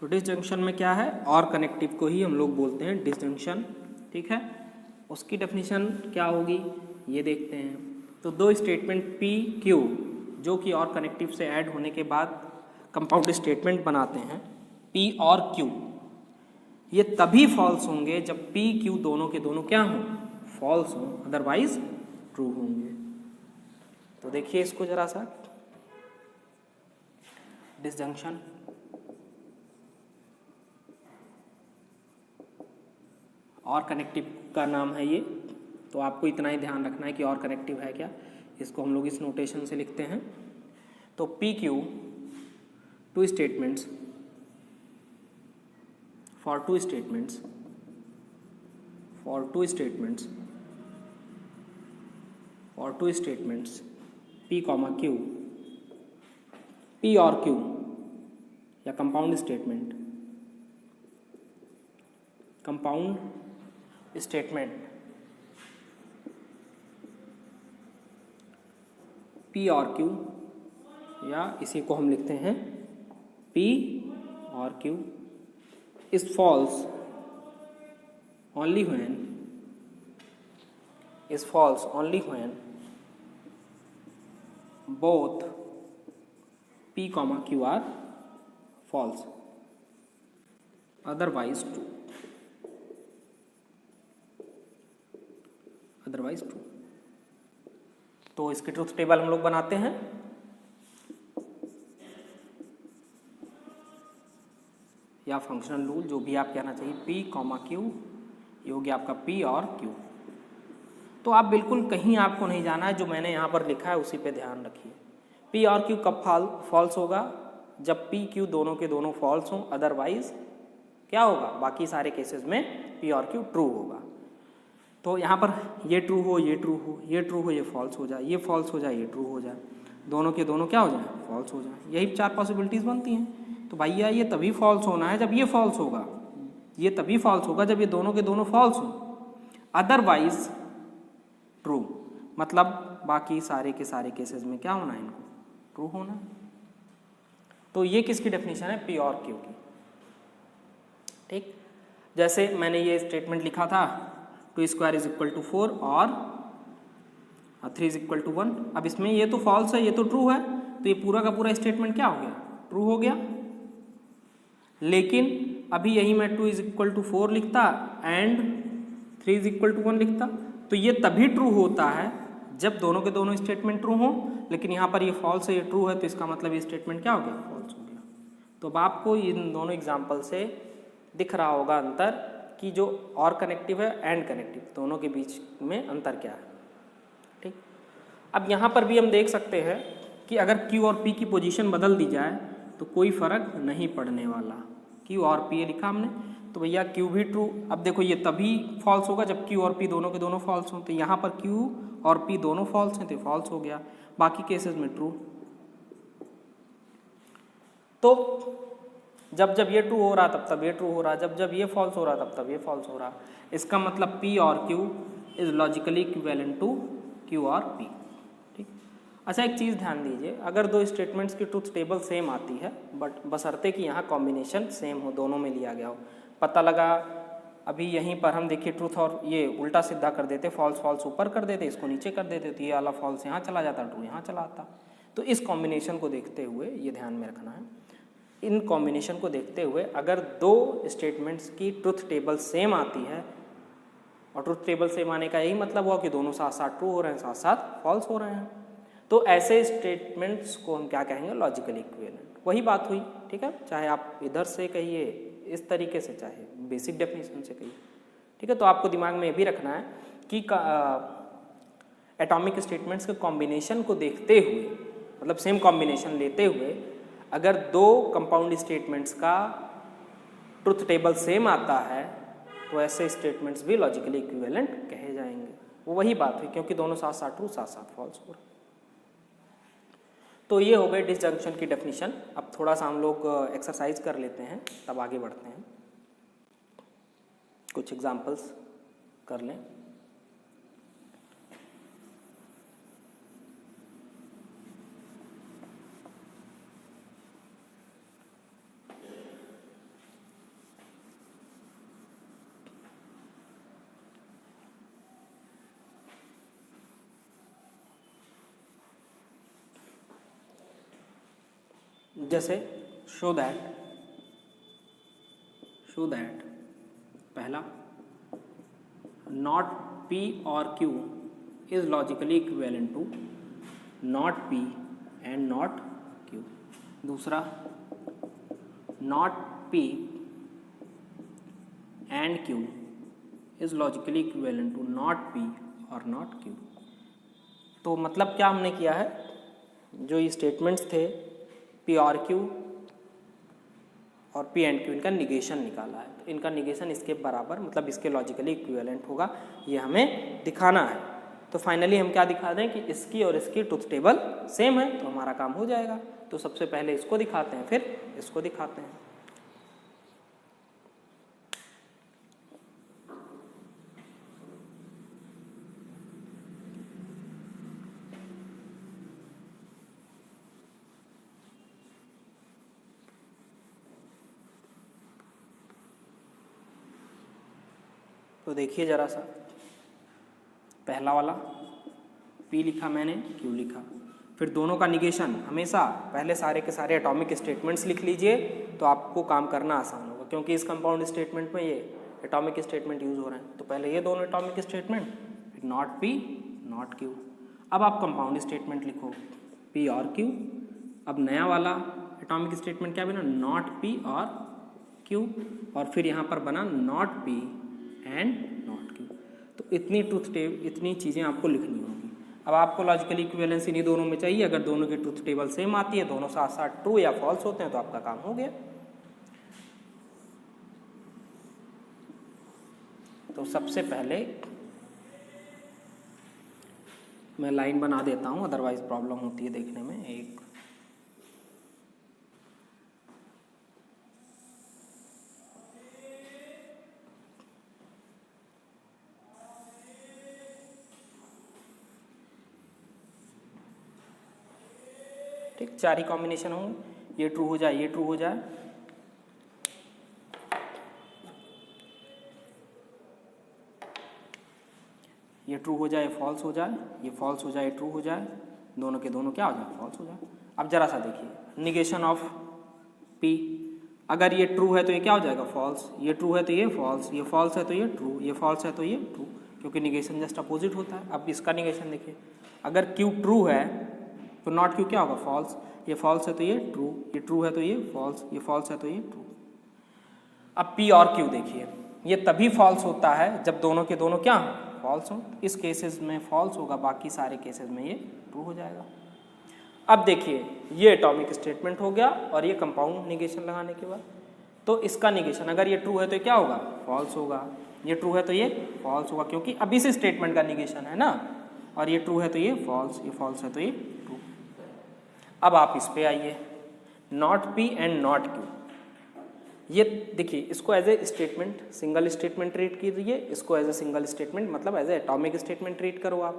डिसजंक्शन में क्या है, और कनेक्टिव को ही हम लोग बोलते हैं डिसजंक्शन, ठीक है। उसकी डेफिनेशन क्या होगी ये देखते हैं। तो दो स्टेटमेंट P Q जो कि और कनेक्टिव से ऐड होने के बाद कंपाउंड स्टेटमेंट बनाते हैं P और Q, ये तभी फॉल्स होंगे जब P Q दोनों के दोनों क्या हों, फॉल्स हों, अदरवाइज ट्रू होंगे। तो देखिए इसको जरा सा, डिसजंक्शन और कनेक्टिव का नाम है ये, तो आपको इतना ही ध्यान रखना है कि और कनेक्टिव है क्या। इसको हम लोग इस नोटेशन से लिखते हैं। तो P Q two statements for two statements P comma Q, P और Q या कंपाउंड स्टेटमेंट P और Q, या इसी को हम लिखते हैं P और Q is false only when both P comma Q are false, otherwise true। तो इसके ट्रुथ टेबल हम लोग बनाते हैं। या फंक्शनल रूल, जो भी आप कहना चाहिए, P कॉमा Q, ये हो गया आपका P और Q। तो आप बिल्कुल कहीं आपको नहीं जाना है, जो मैंने यहाँ पर लिखा है उसी पे ध्यान रखिए। P और Q कब फॉल्स होगा, जब P Q दोनों के दोनों फॉल्स हों, अदरवाइज क्या होगा, बाकी सारे केसेस में P और Q ट्रू होगा। तो यहाँ पर ये ट्रू हो, ये ट्रू हो, ये ट्रू हो, ये फॉल्स हो जाए, ये फॉल्स हो जाए, ये ट्रू हो जाए, दोनों के दोनों क्या हो जाए, फॉल्स हो जाए। यही 4 पॉसिबिलिटीज़ बनती हैं। तो भैया ये तभी फॉल्स होना है जब ये फॉल्स होगा, ये तभी फॉल्स होगा जब ये दोनों के दोनों फॉल्स हों, अदरवाइज ट्रू, मतलब बाकी सारे के सारे केसेस में क्या होना है, इनको ट्रू होना। तो ये किसकी डेफिनेशन है, P और Q की, ठीक। जैसे मैंने ये स्टेटमेंट लिखा था 2 स्क्वायर इज इक्वल टू 4 और 3 इज इक्वल टू 1। अब इसमें ये तो फॉल्स है, ये तो ट्रू है, तो ये पूरा का पूरा स्टेटमेंट क्या हो गया, ट्रू हो गया। लेकिन अभी यही मैं 2 इज इक्वल टू 4 लिखता एंड 3 इज इक्वल टू 1 लिखता, तो ये तभी ट्रू होता है जब दोनों के दोनों स्टेटमेंट ट्रू हों। लेकिन यहाँ पर ये फॉल्स है, ये ट्रू है, तो इसका मतलब ये स्टेटमेंट क्या हो गया, फॉल्स हो गया। तो अब आपको इन दोनों एग्जाम्पल से दिख रहा होगा अंतर, कि जो और कनेक्टिव है एंड कनेक्टिव, दोनों के बीच में अंतर क्या है, ठीक। अब यहाँ पर भी हम देख सकते हैं कि अगर Q और P की पोजीशन बदल दी जाए तो कोई फर्क नहीं पड़ने वाला। Q और P लिखा हमने, तो भैया Q भी ट्रू। अब देखो ये तभी फॉल्स होगा जब Q और P दोनों के दोनों फॉल्स हों, तो यहाँ पर Q और P दोनों फॉल्स हैं तो फॉल्स हो गया, बाकी केसेस में ट्रू। तो जब जब ये ट्रू हो रहा तब तब ये ट्रू हो रहा, जब जब ये फॉल्स हो रहा तब तब ये फॉल्स हो रहा। इसका मतलब P और Q is logically equivalent to Q और P, ठीक। अच्छा एक चीज़ ध्यान दीजिए, अगर दो स्टेटमेंट्स की ट्रुथ टेबल सेम आती है, बट बशर्ते कि यहाँ कॉम्बिनेशन सेम हो, दोनों में लिया गया हो। पता लगा अभी यहीं पर हम देखिए ट्रुथ और ये उल्टा सीधा कर देते, फॉल्स फॉल्स ऊपर कर देते, इसको नीचे कर देते, तो ये वाला फॉल्स यहाँ चला जाता, ट्रू यहाँ चला आता। तो इस कॉम्बिनेशन को देखते हुए ये ध्यान में रखना है, इन कॉम्बिनेशन को देखते हुए अगर दो स्टेटमेंट्स की ट्रुथ टेबल सेम आती है, और ट्रुथ टेबल सेम आने का यही मतलब हुआ कि दोनों साथ साथ ट्रू हो रहे हैं, साथ साथ फॉल्स हो रहे हैं, तो ऐसे स्टेटमेंट्स को हम क्या कहेंगे, लॉजिकली इक्विवेलेंट। वही बात हुई, ठीक है, चाहे आप इधर से कहिए इस तरीके से, चाहे बेसिक डेफिनेशन से कहिए, ठीक है। तो आपको दिमाग में ये भी रखना है कि एटॉमिक स्टेटमेंट्स के कॉम्बिनेशन को देखते हुए, मतलब सेम कॉम्बिनेशन लेते हुए, अगर दो कंपाउंड स्टेटमेंट्स का ट्रुथ टेबल सेम आता है तो ऐसे स्टेटमेंट्स भी लॉजिकली इक्विवेलेंट कहे जाएंगे। वो वही बात हुई, क्योंकि दोनों साथ साथ ट्रू साथ साथ फॉल्स हो रहा। तो ये हो गई डिसजंक्शन की डेफिनेशन। अब थोड़ा सा हम लोग एक्सरसाइज कर लेते हैं, तब आगे बढ़ते हैं। कुछ एग्जांपल्स कर लें। जैसे शो दैट पहला, नॉट P और Q is logically equivalent to not P and not Q। दूसरा, not P and Q is logically equivalent to not P और नॉट Q। तो मतलब क्या हमने किया है, जो ये स्टेटमेंट्स थे P और Q और P एंड Q, इनका निगेशन निकाला है। तो इनका निगेशन इसके बराबर, मतलब इसके लॉजिकली इक्विवेलेंट होगा, ये हमें दिखाना है। तो फाइनली हम क्या दिखा दें कि इसकी और इसकी ट्रुथ टेबल सेम है, तो हमारा काम हो जाएगा। तो सबसे पहले इसको दिखाते हैं, फिर इसको दिखाते हैं। तो देखिए जरा सा, पहला वाला P लिखा मैंने, Q लिखा, फिर दोनों का निगेशन। हमेशा पहले सारे के सारे एटॉमिक स्टेटमेंट्स लिख लीजिए, तो आपको काम करना आसान होगा, क्योंकि इस कंपाउंड स्टेटमेंट में ये एटॉमिक स्टेटमेंट यूज हो रहे हैं। तो पहले ये दोनों एटॉमिक स्टेटमेंट, फिर नॉट P नॉट Q। अब आप कंपाउंड स्टेटमेंट लिखो P और Q। अब नया वाला एटॉमिक स्टेटमेंट क्या बना, नॉट P और Q, और फिर यहाँ पर बना not P and not Q। तो इतनी इतनी चीज़ें आपको लिखनी होगी। अब आपको लॉजिकली इक्विवेलेंस इन्हीं दोनों में चाहिए। अगर दोनों की ट्रुथ टेबल सेम आती है, दोनों साथ साथ ट्रू या फॉल्स होते हैं, तो आपका काम हो गया। तो सबसे पहले मैं लाइन बना देता हूँ, अदरवाइज प्रॉब्लम होती है देखने में। एक ठीक, 4 ही कॉम्बिनेशन होंगे, ये ट्रू हो जाए, ये ट्रू हो जाए, ये ट्रू हो जाए, फॉल्स हो जाए, ये फॉल्स हो जाए, ट्रू हो जाए, दोनों के दोनों क्या हो जाए, फॉल्स हो जाए। अब जरा सा देखिए, निगेशन ऑफ P, अगर ये ट्रू है तो ये क्या हो जाएगा, फॉल्स, ये ट्रू है तो ये फॉल्स, ये फॉल्स है तो ये ट्रू, ये फॉल्स है तो ये ट्रू, क्योंकि निगेशन जस्ट अपोजिट होता है। अब इसका निगेशन देखिए, अगर Q ट्रू है तो नॉट Q क्या होगा, फॉल्स, ये फॉल्स है तो ये ट्रू, ये ट्रू है तो ये फॉल्स, ये फॉल्स है तो ये ट्रू। अब P और Q देखिए, ये तभी फॉल्स होता है जब दोनों के दोनों क्या हो, फॉल्स हो। इस केसेस में फॉल्स होगा, बाकी सारे केसेस में ये ट्रू हो जाएगा। अब देखिए, ये एटॉमिक स्टेटमेंट हो गया, और ये कंपाउंड निगेशन लगाने के बाद, तो इसका निगेशन, अगर ये ट्रू है तो ये क्या होगा, फॉल्स होगा, ये ट्रू है तो ये फॉल्स होगा, क्योंकि अब इस स्टेटमेंट का निगेशन है ना, और ये ट्रू है तो ये फॉल्स, ये फॉल्स है तो ये ट्रू। अब आप इस पे आइए, not P and not Q। ये देखिए, इसको as a statement, single statement treat कीजिए, इसको एज ए सिंगल स्टेटमेंट, मतलब as a atomic statement treat करो आप।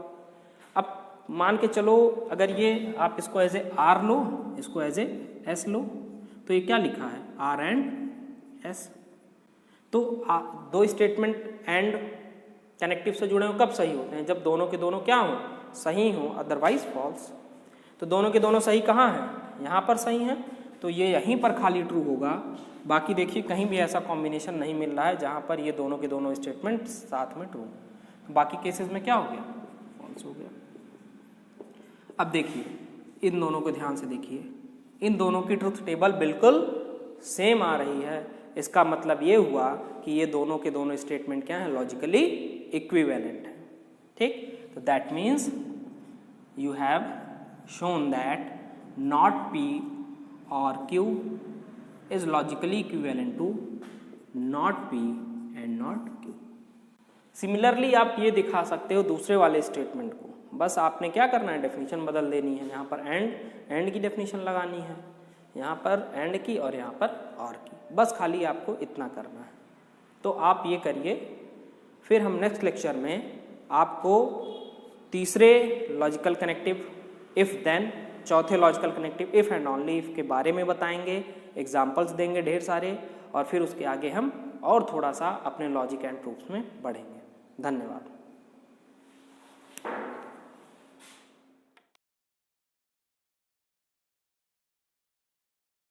अब मान के चलो, अगर ये आप इसको एज ए R लो, इसको एज ए S लो, तो ये क्या लिखा है, R एंड S। तो दो स्टेटमेंट एंड कनेक्टिव से जुड़े हो कब सही होते हैं, जब दोनों के दोनों क्या हो, सही हो, अदरवाइज फॉल्स। तो दोनों के दोनों सही कहाँ हैं, यहाँ पर सही हैं, तो ये यहीं पर खाली ट्रू होगा। बाकी देखिए, कहीं भी ऐसा कॉम्बिनेशन नहीं मिल रहा है जहाँ पर ये दोनों के दोनों स्टेटमेंट साथ में ट्रू। बाकी केसेस में क्या हो गया, फॉल्स हो गया। अब देखिए, इन दोनों को ध्यान से देखिए, इन दोनों की ट्रुथ टेबल बिल्कुल सेम आ रही है। इसका मतलब ये हुआ कि ये दोनों के दोनों स्टेटमेंट क्या है, लॉजिकली इक्विवेलेंट है। ठीक, तो that means you have shown that not P or Q is logically equivalent to not P and not Q. Similarly आप ये दिखा सकते हो दूसरे वाले स्टेटमेंट को, बस आपने क्या करना है, डेफिनेशन बदल देनी है। यहाँ पर एंड की डेफिनेशन लगानी है, यहाँ पर एंड की और यहाँ पर और की, बस खाली आपको इतना करना है। तो आप ये करिए, फिर हम नेक्स्ट लेक्चर में आपको तीसरे लॉजिकल कनेक्टिव इफ़ देन, चौथे logical connective if and only if के बारे में बताएंगे, एग्जाम्पल्स देंगे ढेर सारे, और फिर उसके आगे हम और थोड़ा सा अपने लॉजिक एंड प्रूफ्स में बढ़ेंगे। धन्यवाद।